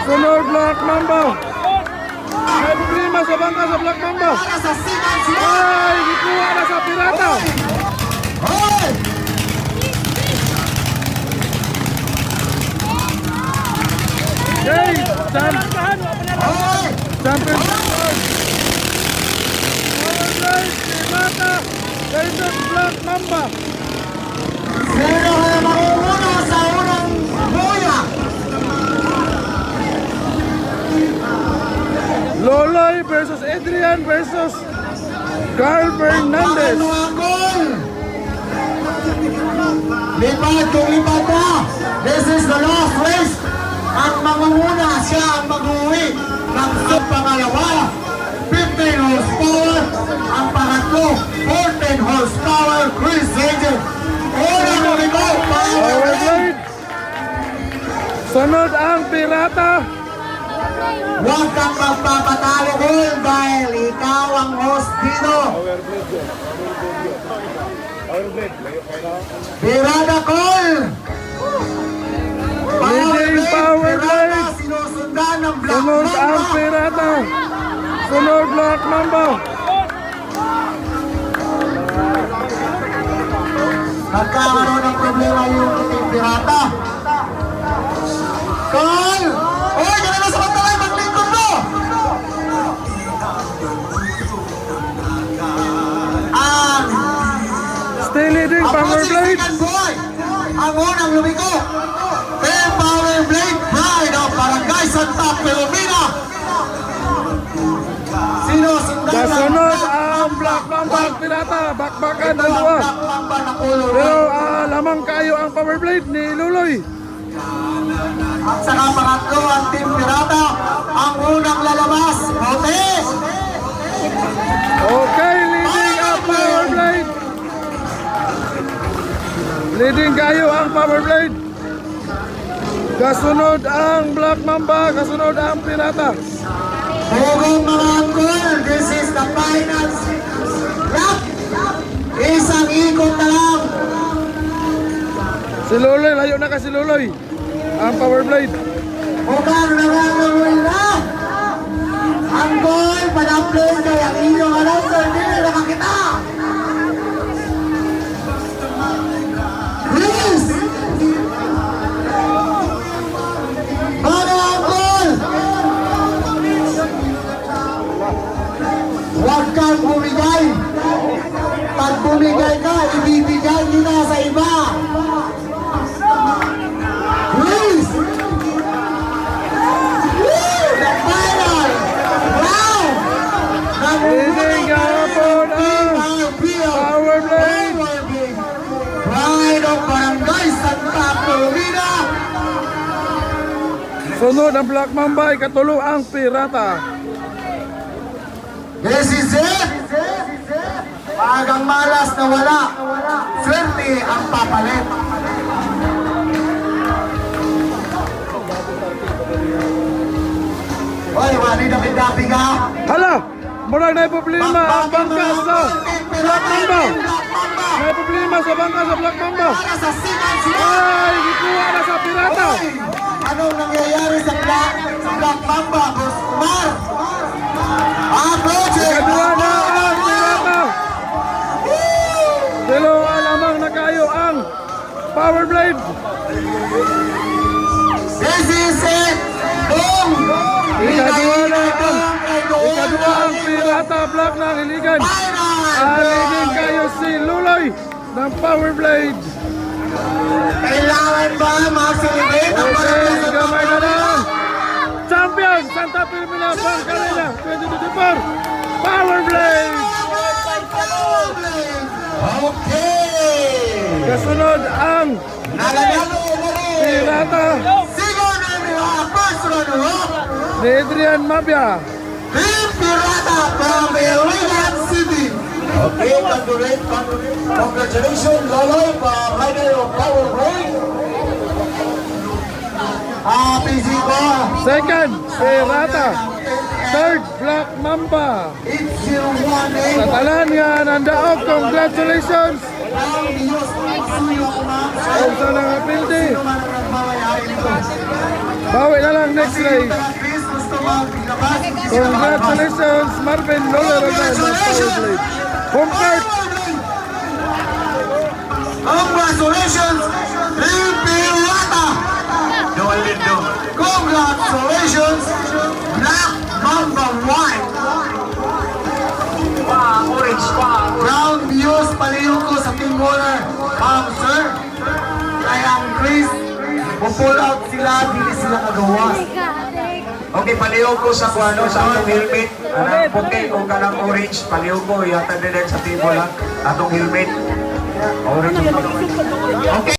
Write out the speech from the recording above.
Kasunod Black Mamba. May problema sa bangka sa Black Mamba. Ay, gikuha na sa pirata. Okay, champion. Powerblade, pirata, versus Black Mamba. Sino kaya makuuna sa unang buya? Loloy versus Adrian versus Carl Fernandez. Lipat kung lipat na. This is the last race. Ang mangunguna siya ang mag-uwi ng pangalawa. 15 horsepower. Ang pangatlo, 14 horsepower. Chris Angel. Unang lumiko. Powerblade. Sunod ang pirata. Huwag kang magpapatalo Cole dahil ikaw ang host dito. Pirata Cole! Leading Powerblade. Sinusundan ng Black Sunod ang Mamba. pirata. Sunod Black Mamba. Nagkakaroon ng problema yung iting pirata. Cole! Uy, ganun na sa pantalay, maglingkod mo! Still leading Powerblade. Ang unang lumiko. Team Powerblade Pride of Barangay Santa Filomena. Sinusundan Kasunod ang Black Mamba ang pirata. Bakbakan ang dua. Pero lamang kayo ang Powerblade ni Luloy. At saka pangatlo ang Team Pirata. Ang unang lalabas. Otis! Okay, leading ang Powerblade. Leading kayo ang Powerblade. Kasunod ang Black Mamba. Kasunod ang pirata. Hugong mga angkol, this is the final lap. Isang ikot na lang. Si Luloy, layo na ka si Luloy. Ang Powerblade. Mukhang nangangaroon na. Ang goal, pan-upload kay ang inyong announcer. Hindi na nakakita. Please! Mga angkol! Huwag kang bumigay. Pag bumigay ka, ibibigay nila sa iba. Please! The final round! Leading kahapon ang Powerblade. Pride of Barangay Santa Filomena. Sunod ang Black Mamba ay katulo ang pirata. This is it! Pagang malas na wala. Swerte ang papalit. Hoy, wali na pindapi ka. Hala! Murag na problema ang bangka sa Black Mamba. May problema sa bangka sa Black Mamba. Sa sinan sila. Ay, gikuha na sa pirata. Anong nangyayari sa Black Mamba, Boss Umar? Project! Kadua na ang pirata. Pero alamang na kayo ang Powerblade. This is it! Boom! Ikadua ang pirata Black na liligan. Leading kayo si Luloy ng Powerblade. Kailangan ba mag-celebrate ang Okay, gamay na lang. Champion Santa Filomena Bangkalina 2024 Powerblade. Okay! Kasunod ang pirata Sigo na niyo ang first runner-up! ni Adrian Mabia. Team Pirata from Iligan City! Okay, congratulations, Loloy, rider of Powerblade! Pisiko! Second, pirata. Third, Black Mamba. It's 018! Sa talan nga nandaog, congratulations. Sa mga pildi. Bawi na lang next race. Chris, gusto maglabas. Congratulations, Marvin Lola Rogan ng Power Blade. Home card. Congratulations, Limpiwata! Noel Lindo. Congratulations, Black Mamba White! Orange pa. Brown views, paliw ko sa team winner. Sir, kaya ang Chris, pull out sila, hindi sila kagawas. Okay, palihog ko sa kuano sa atong helmet. Anang puti o kanang orange, palihog ko yata din sa table lang. Atong helmet. Orange. Okay.